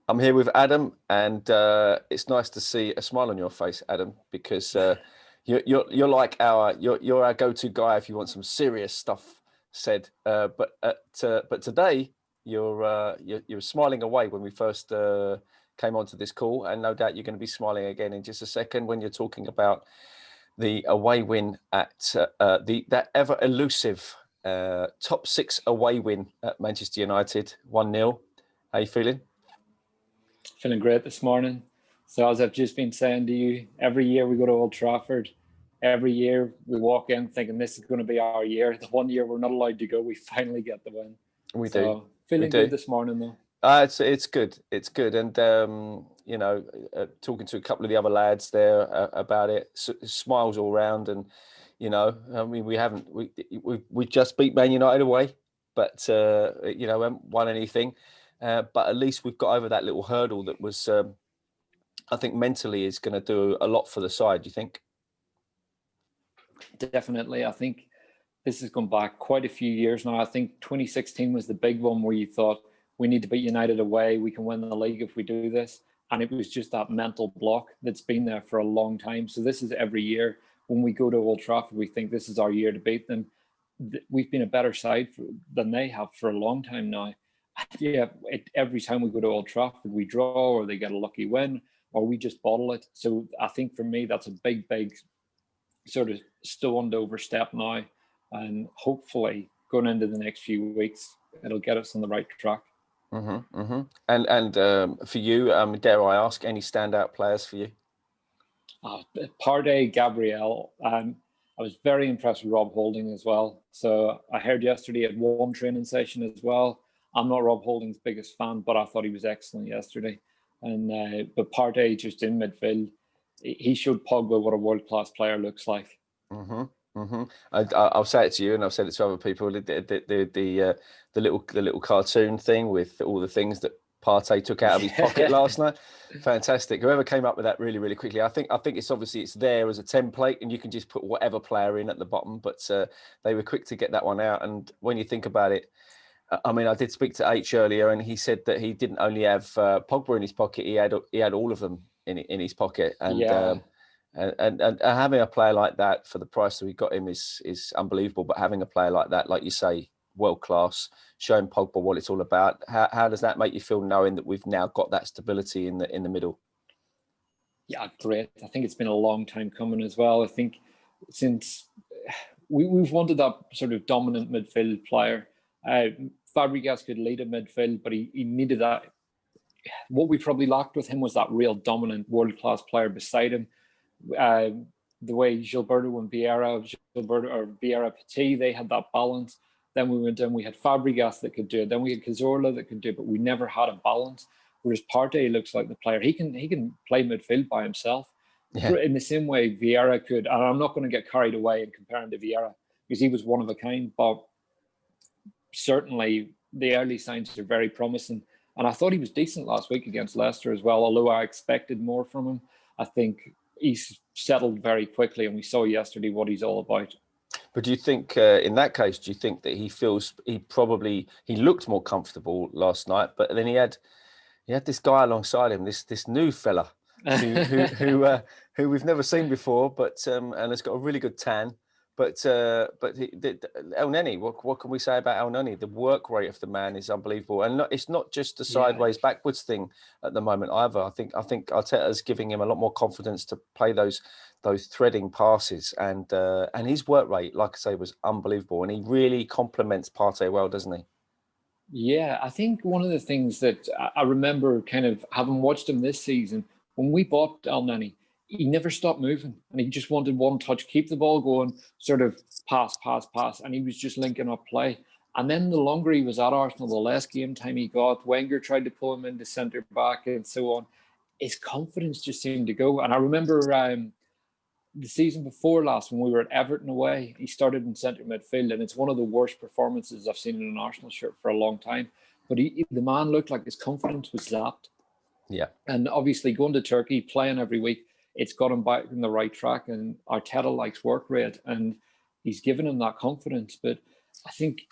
I'm here with Adam, and it's nice to see a smile on your face, Adam, because you're like you're our go-to guy if you want some serious stuff said. But today you're smiling away when we first came onto this call, and no doubt you're going to be smiling again in just a second when you're talking about the away win at that ever elusive top six away win at Manchester United, 1-0. How you feeling? Feeling great this morning. So as I've just been saying to you, every year we go to Old Trafford. Every year we walk in thinking this is going to be our year. The one year we're not allowed to go, we finally get the win. We do. Feeling good this morning though. It's good. It's good. And talking to a couple of the other lads there about it, smiles all round. And I mean, we just beat Man United away, but haven't won anything. But at least we've got over that little hurdle that was, I think, mentally is going to do a lot for the side. Do you think? Definitely. I think this has gone back quite a few years now. I think 2016 was the big one where you thought we need to beat United away. We can win the league if we do this. And it was just that mental block that's been there for a long time. So this is every year when we go to Old Trafford, we think this is our year to beat them. We've been a better side than they have for a long time now. Yeah, every time we go to Old Trafford, we draw or they get a lucky win or we just bottle it. So I think for me, that's a big sort of stone to overstep now. And hopefully going into the next few weeks, it'll get us on the right track. Mm-hmm, mm-hmm. And for you, dare I ask, any standout players for you? Partey, Gabriel. I was very impressed with Rob Holding as well. So I heard yesterday at one training session as well. I'm not Rob Holding's biggest fan, but I thought he was excellent yesterday. And but Partey just in midfield, he showed Pogba what a world-class player looks like. Mm-hmm. Mm-hmm. I'll say it to you, and I've said it to other people. The little cartoon thing with all the things that Partey took out of his pocket last night, fantastic. Whoever came up with that really, really quickly. I think it's there as a template, and you can just put whatever player in at the bottom. But they were quick to get that one out. And when you think about it, I mean, I did speak to H earlier, and he said that he didn't only have Pogba in his pocket; he had all of them in his pocket. And and having a player like that for the price that we got him is unbelievable. But having a player like that, like you say, world class, showing Pogba what it's all about. How does that make you feel, knowing that we've now got that stability in the middle? Yeah, great. I think it's been a long time coming as well. I think since we've wanted that sort of dominant midfield player. Fabregas could lead a midfield, but he needed that. What we probably lacked with him was that real dominant world-class player beside him. The way Gilberto and Vieira Partey, they had that balance. Then we went in, we had Fabregas that could do it. Then we had Cazorla that could do it, but we never had a balance. Whereas Partey looks like the player. He can play midfield by himself. Yeah. In the same way Vieira could, and I'm not going to get carried away in comparing to Vieira because he was one of a kind, but certainly the early signs are very promising. And I thought he was decent last week against Leicester as well, although I expected more from him. I think he's settled very quickly, and we saw yesterday what he's all about. But do you think, in that case, do you think that he feels he looked more comfortable last night, but then he had this guy alongside him, this new fella who we've never seen before, but and has got a really good tan. But Elneny, what can we say about Elneny? The work rate of the man is unbelievable, and it's not just a sideways backwards thing at the moment either. I think Arteta's giving him a lot more confidence to play those threading passes, and his work rate, like I say, was unbelievable, and he really complements Partey well, doesn't he? Yeah, I think one of the things that I remember kind of having watched him this season, when we bought Elneny, he never stopped moving, and he just wanted one touch, keep the ball going, sort of pass, and he was just linking up play. And then the longer he was at Arsenal, the less game time he got. Wenger tried to pull him into centre back and so on. His confidence just seemed to go. And I remember the season before last, when we were at Everton away, he started in centre midfield, and it's one of the worst performances I've seen in an Arsenal shirt for a long time. But the man looked like his confidence was zapped. Yeah. And obviously going to Turkey, playing every week, it's got him back in the right track, and Arteta likes work rate, and he's given him that confidence. But I think,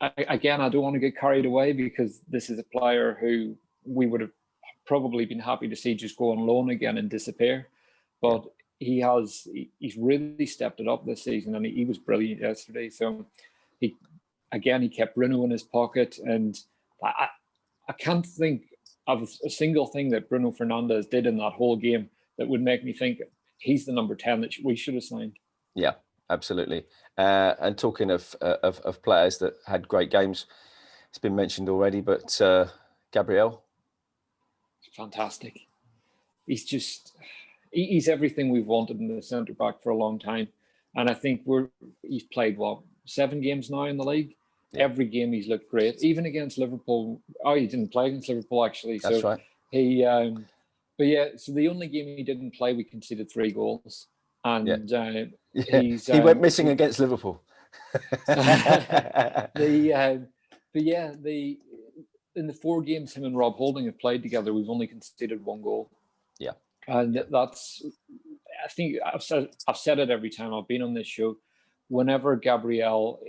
again, I don't want to get carried away because this is a player who we would have probably been happy to see just go on loan again and disappear. But he's really stepped it up this season, and he was brilliant yesterday. So he kept Bruno in his pocket, and I can't think of a single thing that Bruno Fernandes did in that whole game that would make me think he's the number 10 that we should have signed. Yeah, absolutely. And talking of players that had great games, it's been mentioned already, but Gabriel. Fantastic. He's everything we've wanted in the centre back for a long time. And I think he's played 7 games now in the league. Yeah. Every game he's looked great, even against Liverpool. Oh, he didn't play against Liverpool actually. That's right. But yeah, so the only game he didn't play, we conceded 3 goals, and he went missing against Liverpool. In the 4 games him and Rob Holding have played together, we've only conceded 1 goal. Yeah, and that's. I think I've said it every time I've been on this show. Whenever Gabriel,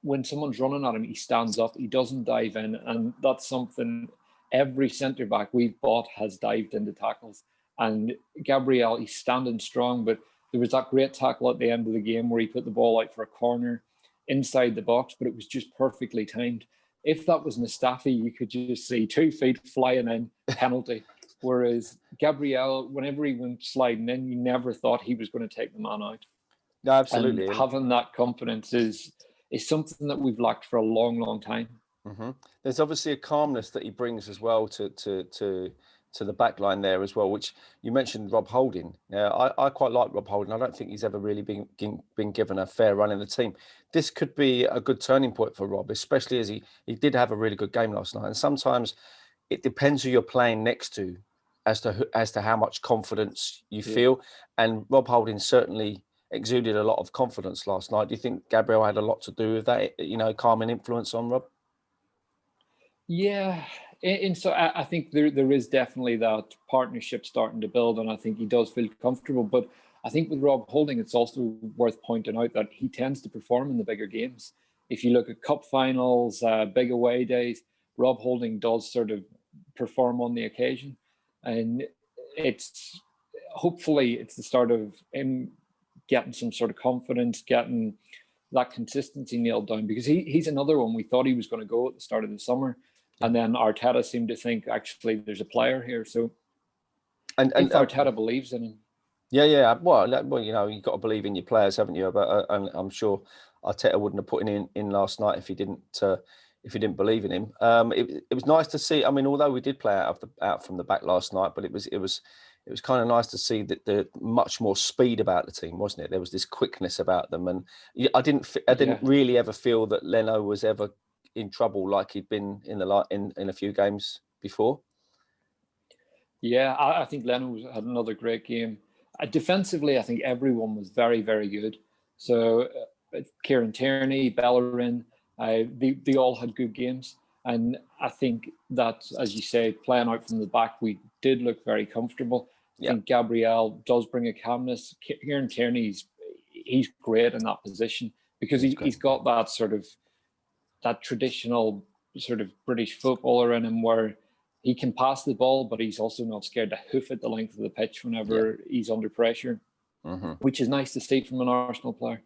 when someone's running at him, he stands up. He doesn't dive in, and that's something every centre back we've bought has dived into tackles. And Gabriel, he's standing strong, but there was that great tackle at the end of the game where he put the ball out for a corner inside the box, but it was just perfectly timed. If that was Mustafi, you could just see 2 feet flying in, penalty. Whereas Gabriel, whenever he went sliding in, you never thought he was going to take the man out. No, absolutely. And having that confidence is something that we've lacked for a long, long time. Mm-hmm. There's obviously a calmness that he brings as well to the back line there as well, which you mentioned Rob Holding. I quite like Rob Holding. I don't think he's ever really been given a fair run in the team. This could be a good turning point for Rob, especially as he did have a really good game last night. And sometimes it depends who you're playing next to as to how much confidence you feel. And Rob Holding certainly exuded a lot of confidence last night. Do you think Gabriel had a lot to do with that, calming influence on Rob? Yeah, and so I think there is definitely that partnership starting to build, and I think he does feel comfortable. But I think with Rob Holding, it's also worth pointing out that he tends to perform in the bigger games. If you look at cup finals, big away days, Rob Holding does sort of perform on the occasion, and hopefully it's the start of him getting some sort of confidence, getting that consistency nailed down, because he's another one. We thought he was going to go at the start of the summer. And then Arteta seemed to think, actually, there's a player here. So and Arteta believes in him. Yeah. Well, you've got to believe in your players, haven't you? But I'm sure Arteta wouldn't have put him in last night if he didn't believe in him. It was nice to see. I mean, although we did play out from the back last night, but it was kind of nice to see that the much more speed about the team, wasn't it? There was this quickness about them, and I didn't really ever feel that Leno was ever in trouble like he'd been in a few games before. Yeah, I think Leno had another great game. Defensively, I think everyone was very, very good. So Kieran Tierney, Bellerin, they all had good games. And I think that, as you say, playing out from the back, we did look very comfortable. I think Gabriel does bring a calmness. Kieran Tierney, he's great in that position because he's got that sort of that traditional sort of British footballer in him where he can pass the ball, but he's also not scared to hoof it the length of the pitch whenever he's under pressure, which is nice to see from an Arsenal player.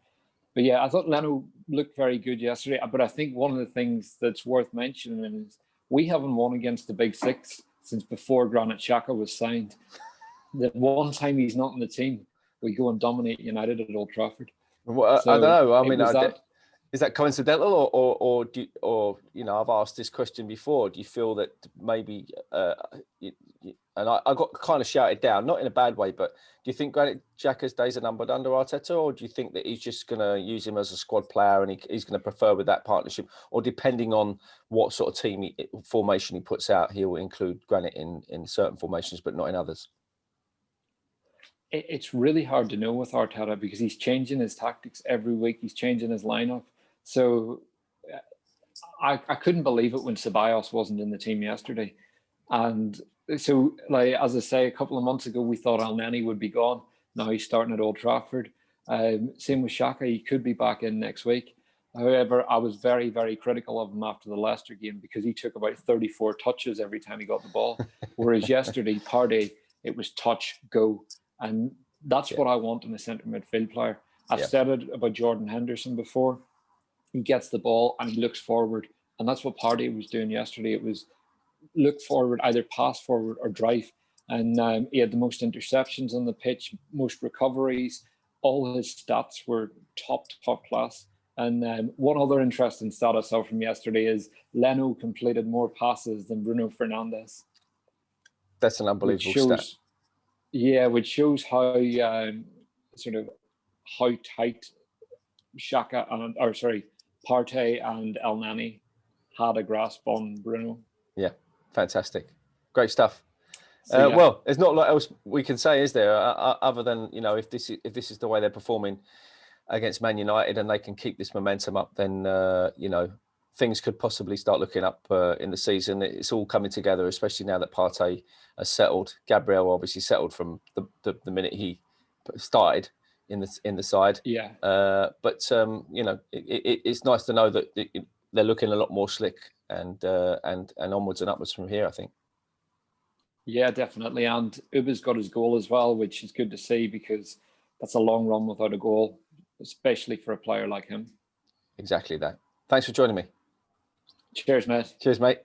But yeah, I thought Leno looked very good yesterday. But I think one of the things that's worth mentioning is we haven't won against the Big Six since before Granit Xhaka was signed. The one time he's not in the team, we go and dominate United at Old Trafford. Well, I don't know. I mean, is that coincidental, or I've asked this question before. Do you feel that maybe, and I got kind of shouted down, not in a bad way, but do you think Granit Xhaka's days are numbered under Arteta, or do you think that he's just going to use him as a squad player and he's going to prefer with that partnership, or depending on what sort of team formation he puts out, he will include Granit in certain formations, but not in others? It's really hard to know with Arteta because he's changing his tactics every week. He's changing his lineup. So I couldn't believe it when Ceballos wasn't in the team yesterday. And so, like, as I say, a couple of months ago, we thought Elneny would be gone. Now he's starting at Old Trafford. Same with Xhaka. He could be back in next week. However, I was very, very critical of him after the Leicester game because he took about 34 touches every time he got the ball. Whereas yesterday, Partey, it was touch, go. And that's what I want in a centre midfield player. I've said it about Jordan Henderson before. He gets the ball and he looks forward. And that's what Partey was doing yesterday. It was look forward, either pass forward or drive. And he had the most interceptions on the pitch, most recoveries. All his stats were top class. And one other interesting stat I saw from yesterday is Leno completed more passes than Bruno Fernandes. That's an unbelievable stat. Yeah, which shows how sort of how tight Partey and Elneny had a grasp on Bruno. Yeah, fantastic, great stuff. So, well, there's not a lot else we can say, is there? Other than, you know, if this is the way they're performing against Man United and they can keep this momentum up, then you know, things could possibly start looking up in the season. It's all coming together, especially now that Partey has settled. Gabriel obviously settled from the minute he started in the side. Yeah. But you know, it's nice to know that they're looking a lot more slick and onwards and upwards from here, I think. Yeah, definitely. And Uba's got his goal as well, which is good to see because that's a long run without a goal, especially for a player like him. Exactly that. Thanks for joining me. Cheers, mate. Cheers, mate.